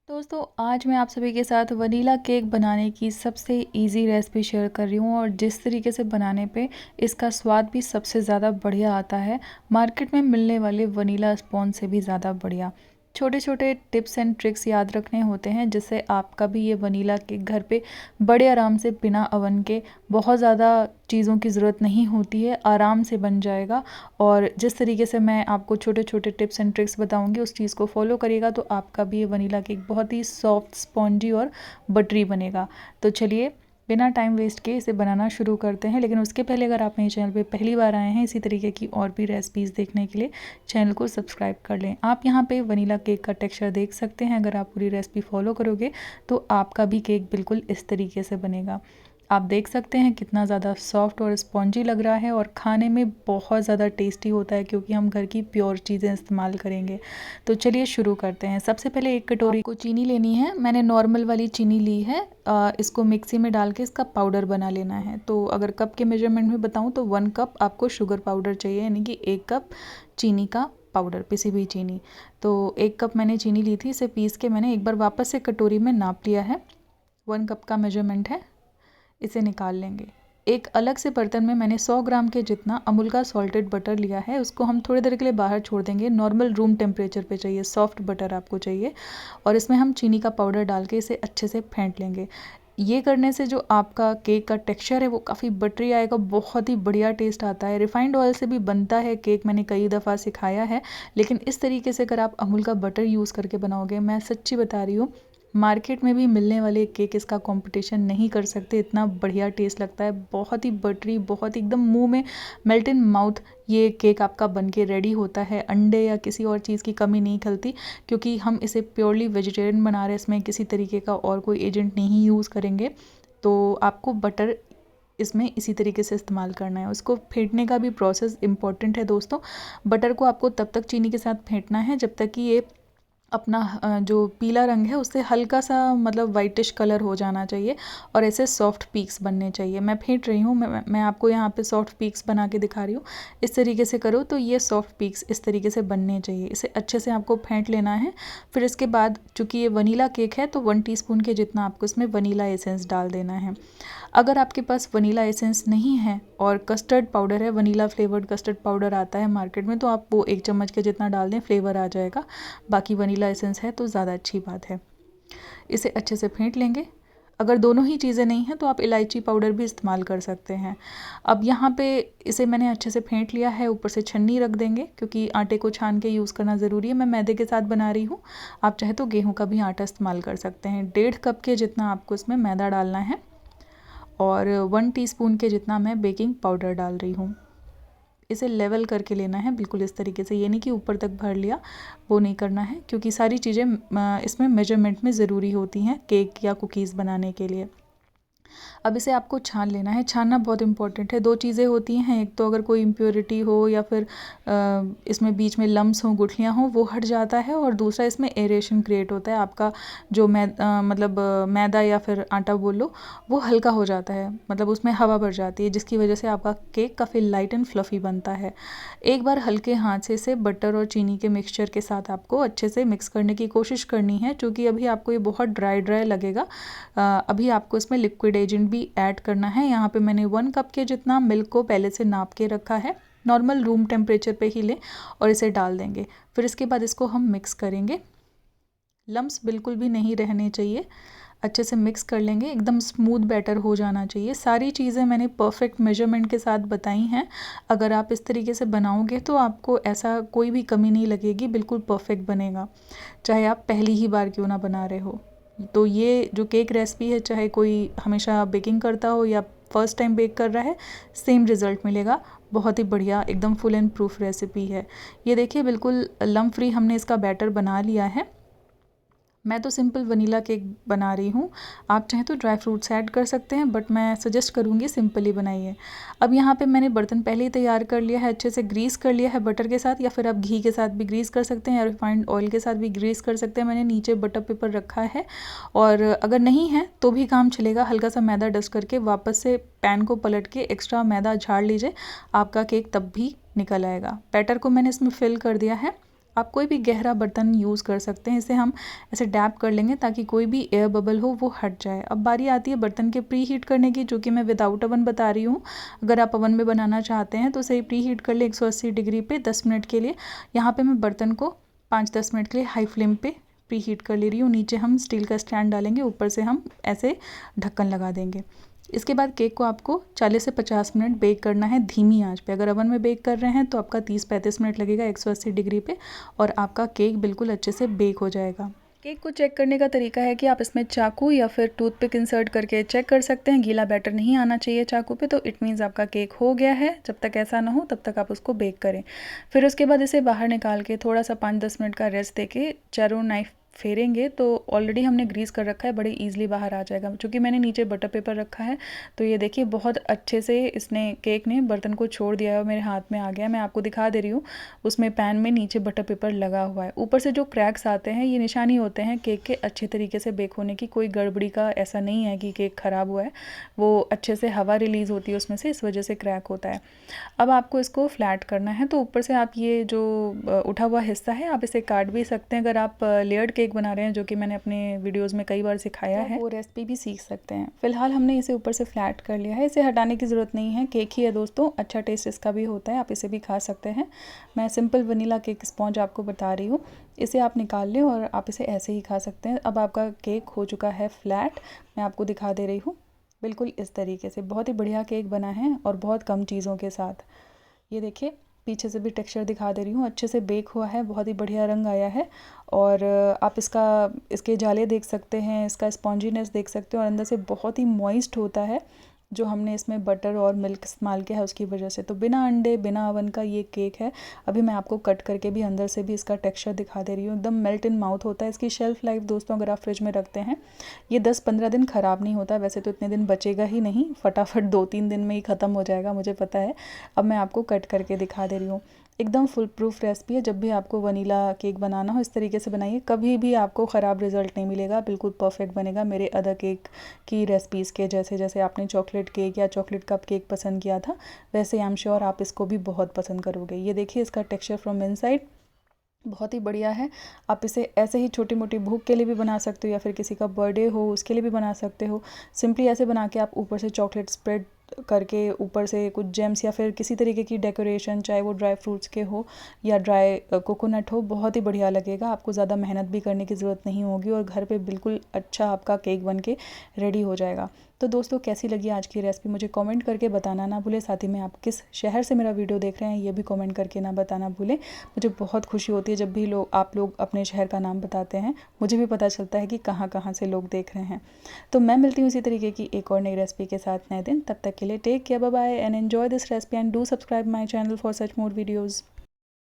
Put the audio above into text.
दोस्तों आज मैं आप सभी के साथ वनीला केक बनाने की सबसे इजी रेसिपी शेयर कर रही हूँ और जिस तरीके से बनाने पे इसका स्वाद भी सबसे ज़्यादा बढ़िया आता है। मार्केट में मिलने वाले वनीला स्पॉन्ज से भी ज़्यादा बढ़िया। छोटे छोटे टिप्स एंड ट्रिक्स याद रखने होते हैं जिससे आपका भी ये वनीला केक घर पे बड़े आराम से बिना अवन के बहुत ज़्यादा चीज़ों की ज़रूरत नहीं होती है, आराम से बन जाएगा। और जिस तरीके से मैं आपको छोटे छोटे टिप्स एंड ट्रिक्स बताऊंगी उस चीज़ को फॉलो करिएगा तो आपका भी ये वनीला केक बहुत ही सॉफ्ट स्पॉन्जी और बटरी बनेगा। तो चलिए बिना टाइम वेस्ट किए इसे बनाना शुरू करते हैं। लेकिन उसके पहले अगर आप मेरे चैनल पे पहली बार आए हैं इसी तरीके की और भी रेसिपीज़ देखने के लिए चैनल को सब्सक्राइब कर लें। आप यहाँ पे वनीला केक का टेक्सचर देख सकते हैं। अगर आप पूरी रेसिपी फॉलो करोगे तो आपका भी केक बिल्कुल इस तरीके से बनेगा। आप देख सकते हैं कितना ज़्यादा सॉफ्ट और स्पॉन्जी लग रहा है और खाने में बहुत ज़्यादा टेस्टी होता है क्योंकि हम घर की प्योर चीज़ें इस्तेमाल करेंगे। तो चलिए शुरू करते हैं। सबसे पहले एक कटोरी को चीनी लेनी है। मैंने नॉर्मल वाली चीनी ली है। इसको मिक्सी में डाल के इसका पाउडर बना लेना है। तो अगर कप के मेजरमेंट में बताऊँ तो 1 कप आपको शुगर पाउडर चाहिए, यानी कि 1 कप चीनी का पाउडर, पिसी हुई चीनी। तो 1 कप मैंने चीनी ली थी, इसे पीस के मैंने एक बार वापस से कटोरी में नाप लिया है। 1 कप का मेजरमेंट है, इसे निकाल लेंगे। एक अलग से बर्तन में मैंने 100 ग्राम के जितना अमूल का सॉल्टेड बटर लिया है। उसको हम थोड़ी देर के लिए बाहर छोड़ देंगे। नॉर्मल रूम टेम्परेचर पे चाहिए, सॉफ्ट बटर आपको चाहिए। और इसमें हम चीनी का पाउडर डाल के इसे अच्छे से फेंट लेंगे। ये करने से जो आपका केक का टेक्सचर है वो काफ़ी बटरी आएगा, बहुत ही बढ़िया टेस्ट आता है। रिफाइंड ऑयल से भी बनता है केक, मैंने कई दफ़ा सिखाया है। लेकिन इस तरीके से अगर आप अमूल का बटर यूज़ करके बनाओगे, मैं सच्ची बता रही हूँ, मार्केट में भी मिलने वाले केक इसका कंपटीशन नहीं कर सकते। इतना बढ़िया टेस्ट लगता है, बहुत ही बटरी, बहुत ही एकदम मुंह में मेल्ट इन माउथ ये केक आपका बन के रेडी होता है। अंडे या किसी और चीज़ की कमी नहीं खलती क्योंकि हम इसे प्योरली वेजिटेरियन बना रहे हैं। इसमें किसी तरीके का और कोई एजेंट नहीं यूज़ करेंगे। तो आपको बटर इसमें इसी तरीके से इस्तेमाल करना है। उसको फेंटने का भी प्रोसेस इंपॉर्टेंट है दोस्तों। बटर को आपको तब तक चीनी के साथ फेंटना है जब तक कि ये अपना जो पीला रंग है उससे हल्का सा मतलब वाइटिश कलर हो जाना चाहिए और ऐसे सॉफ्ट पीक्स बनने चाहिए। मैं फेंट रही हूँ, मैं आपको यहाँ पे सॉफ्ट पीक्स बना के दिखा रही हूँ। इस तरीके से करो तो ये सॉफ्ट पीक्स इस तरीके से बनने चाहिए। इसे अच्छे से आपको फेंट लेना है। फिर इसके बाद चूँकि ये वनीला केक है तो 1 टीस्पून के जितना आपको इसमें वनीला एसेंस डाल देना है। अगर आपके पास वनीला एसेंस नहीं है और कस्टर्ड पाउडर है, वनीला फ्लेवर्ड कस्टर्ड पाउडर आता है मार्केट में, तो आप वो 1 चम्मच के जितना डाल दें, फ्लेवर आ जाएगा। बाकी वनीला एसेंस है तो ज़्यादा अच्छी बात है। इसे अच्छे से फेंट लेंगे। अगर दोनों ही चीज़ें नहीं हैं तो आप इलायची पाउडर भी इस्तेमाल कर सकते हैं। अब यहाँ पे इसे मैंने अच्छे से फेंट लिया है। ऊपर से छन्नी रख देंगे क्योंकि आटे को छान के यूज़ करना ज़रूरी है। मैं मैदे के साथ बना रही हूँ, आप चाहे तो गेहूँ का भी आटा इस्तेमाल कर सकते हैं। 1.5 कप के जितना आपको इसमें मैदा डालना है और 1 टीस्पून के जितना मैं बेकिंग पाउडर डाल रही हूँ। इसे लेवल करके लेना है बिल्कुल इस तरीके से, ये नहीं कि ऊपर तक भर लिया, वो नहीं करना है क्योंकि सारी चीज़ें इसमें मेजरमेंट में ज़रूरी होती हैं केक या कुकीज़ बनाने के लिए। अब इसे आपको छान लेना है। छानना बहुत इंपॉर्टेंट है। 2 चीज़ें होती हैं, एक तो अगर कोई इम्प्योरिटी हो या फिर इसमें बीच में लम्स हों, गुठलियाँ हों, वो हट जाता है और दूसरा इसमें एरेशन क्रिएट होता है। आपका जो मैदा या फिर आटा बोल लो, वो हल्का हो जाता है, मतलब उसमें हवा भर जाती है जिसकी वजह से आपका केक काफ़ी लाइट एंड फ्लफ़ी बनता है। एक बार हल्के हाथ से इसे बटर और चीनी के मिक्सचर के साथ आपको अच्छे से मिक्स करने की कोशिश करनी है। चूँकि अभी आपको ये बहुत ड्राई ड्राई लगेगा, अभी आपको इसमें लिक्विड एजेंट भी ऐड करना है। यहाँ पे मैंने 1 कप के जितना मिल्क को पहले से नाप के रखा है। नॉर्मल रूम टेम्परेचर पे ही लें और इसे डाल देंगे। फिर इसके बाद इसको हम मिक्स करेंगे। लम्स बिल्कुल भी नहीं रहने चाहिए। अच्छे से मिक्स कर लेंगे, एकदम स्मूथ बैटर हो जाना चाहिए। सारी चीज़ें मैंने परफेक्ट मेजरमेंट के साथ बताई हैं। अगर आप इस तरीके से बनाओगे तो आपको ऐसा कोई भी कमी नहीं लगेगी, बिल्कुल परफेक्ट बनेगा, चाहे आप पहली ही बार क्यों ना बना रहे हो। तो ये जो केक रेसिपी है, चाहे कोई हमेशा बेकिंग करता हो या फर्स्ट टाइम बेक कर रहा है, सेम रिज़ल्ट मिलेगा। बहुत ही बढ़िया, एकदम फुल एंड प्रूफ रेसिपी है। ये देखिए बिल्कुल लम्प फ्री हमने इसका बैटर बना लिया है। मैं तो सिंपल वनीला केक बना रही हूँ, आप चाहें तो ड्राई फ्रूट्स ऐड कर सकते हैं, बट मैं सजेस्ट करूँगी सिंपल ही बनाइए। अब यहाँ पे मैंने बर्तन पहले ही तैयार कर लिया है, अच्छे से ग्रीस कर लिया है बटर के साथ, या फिर आप घी के साथ भी ग्रीस कर सकते हैं या रिफाइंड ऑयल के साथ भी ग्रीस कर सकते हैं। मैंने नीचे बटर पेपर रखा है और अगर नहीं है तो भी काम चलेगा। हल्का सा मैदा डस्ट करके वापस से पैन को पलट के एक्स्ट्रा मैदा झाड़ लीजिए, आपका केक तब भी निकल आएगा। बैटर को मैंने इसमें फिल कर दिया है। आप कोई भी गहरा बर्तन यूज़ कर सकते हैं, इसे हम ऐसे डैप कर लेंगे ताकि कोई भी एयर बबल हो वो हट जाए। अब बारी आती है बर्तन के प्री हीट करने की, जो कि मैं विदाउट अवन बता रही हूँ। अगर आप अवन में बनाना चाहते हैं तो सही प्री हीट कर ले 180 डिग्री पे 10 मिनट के लिए। यहाँ पे मैं बर्तन को 5-10 मिनट के लिए हाई फ्लेम पे प्री हीट कर ले रही हूँ। नीचे हम स्टील का स्टैंड डालेंगे, ऊपर से हम ऐसे ढक्कन लगा देंगे। इसके बाद केक को आपको 40 से 50 मिनट बेक करना है धीमी आंच पे। अगर अवन में बेक कर रहे हैं तो आपका 30-35 मिनट लगेगा 180 डिग्री पे, और आपका केक बिल्कुल अच्छे से बेक हो जाएगा। केक को चेक करने का तरीका है कि आप इसमें चाकू या फिर टूथपिक इंसर्ट करके चेक कर सकते हैं। गीला बैटर नहीं आना चाहिए चाकू पे, तो इट मीन्स आपका केक हो गया है। जब तक ऐसा ना हो तब तक आप उसको बेक करें। फिर उसके बाद इसे बाहर निकाल के थोड़ा सा 5-10 मिनट का रेस्ट देके चारों नाइफ फेरेंगे तो ऑलरेडी हमने ग्रीस कर रखा है, बड़े ईजिली बाहर आ जाएगा। क्योंकि मैंने नीचे बटर पेपर रखा है तो ये देखिए बहुत अच्छे से इसने केक ने बर्तन को छोड़ दिया है और मेरे हाथ में आ गया। मैं आपको दिखा दे रही हूँ, उसमें पैन में नीचे बटर पेपर लगा हुआ है। ऊपर से जो क्रैक्स आते हैं ये निशानी होते हैं केक के अच्छे तरीके से बेक होने की। कोई गड़बड़ी का ऐसा नहीं है कि केक ख़राब हुआ है, वो अच्छे से हवा रिलीज़ होती है उसमें से, इस वजह से क्रैक होता है। अब आपको इसको फ्लैट करना है तो ऊपर से आप ये जो उठा हुआ हिस्सा है आप इसे काट भी सकते हैं। अगर आप लेयर्ड केक बना रहे हैं, जो कि मैंने अपने वीडियोस में कई बार सिखाया है, वो रेसिपी भी सीख सकते हैं। फिलहाल हमने इसे ऊपर से फ्लैट कर लिया है, इसे हटाने की ज़रूरत नहीं है, केक ही है दोस्तों। अच्छा टेस्ट इसका भी होता है, आप इसे भी खा सकते हैं। मैं सिंपल वनीला केक स्पॉन्ज आपको बता रही हूँ, इसे आप निकाल लें और आप इसे ऐसे ही खा सकते हैं। अब आपका केक हो चुका है फ्लैट, मैं आपको दिखा दे रही हूँ बिल्कुल इस तरीके से। बहुत ही बढ़िया केक बना है और बहुत कम चीज़ों के साथ। ये देखिए पीछे से भी टेक्सचर दिखा दे रही हूँ, अच्छे से बेक हुआ है, बहुत ही बढ़िया रंग आया है। और आप इसके जाले देख सकते हैं, इसका स्पॉन्जीनेस देख सकते हो, और अंदर से बहुत ही मॉइस्ट होता है जो हमने इसमें बटर और मिल्क इस्तेमाल किया है उसकी वजह से। तो बिना अंडे बिना ओवन का ये केक है। अभी मैं आपको कट करके भी अंदर से भी इसका टेक्सचर दिखा दे रही हूँ, एकदम मेल्ट इन माउथ होता है। इसकी शेल्फ़ लाइफ दोस्तों अगर आप फ्रिज में रखते हैं ये 10-15 दिन ख़राब नहीं होता। वैसे तो इतने दिन बचेगा ही नहीं, फटाफट 2-3 दिन में ही ख़त्म हो जाएगा, मुझे पता है। अब मैं आपको कट करके दिखा दे रही हूँ, एकदम फुल प्रूफ रेसिपी है। जब भी आपको वनीला केक बनाना हो इस तरीके से बनाइए, कभी भी आपको ख़राब रिजल्ट नहीं मिलेगा, बिल्कुल परफेक्ट बनेगा मेरे अदर केक की रेसिपीज़ के जैसे। जैसे आपने चॉकलेट केक या चॉकलेट कप केक पसंद किया था, वैसे आई एम श्योर आप इसको भी बहुत पसंद करोगे। ये देखिए इसका टेक्सचर फ्रॉम इनसाइड बहुत ही बढ़िया है। आप इसे ऐसे ही छोटी मोटी भूख के लिए भी बना सकते हो, या फिर किसी का बर्थडे हो उसके लिए भी बना सकते हो। सिंपली ऐसे बना के आप ऊपर से चॉकलेट स्प्रेड करके, ऊपर से कुछ जेम्स या फिर किसी तरीके की डेकोरेशन, चाहे वो ड्राई फ्रूट्स के हो या ड्राई कोकोनट हो, बहुत ही बढ़िया लगेगा। आपको ज़्यादा मेहनत भी करने की ज़रूरत नहीं होगी और घर पे बिल्कुल अच्छा आपका केक बन के रेडी हो जाएगा। तो दोस्तों कैसी लगी आज की रेसिपी मुझे कमेंट करके बताना ना भूलें। साथ ही में आप किस शहर से मेरा वीडियो देख रहे हैं ये भी कमेंट करके ना बताना भूलें। मुझे बहुत खुशी होती है जब भी आप लोग अपने शहर का नाम बताते हैं, मुझे भी पता चलता है कि कहाँ कहाँ से लोग देख रहे हैं। तो मैं मिलती हूँ इसी तरीके की एक और नई रेसिपी के साथ नए दिन। तब तक के लिए take care, bye bye and enjoy this recipe and do subscribe my channel for such more videos.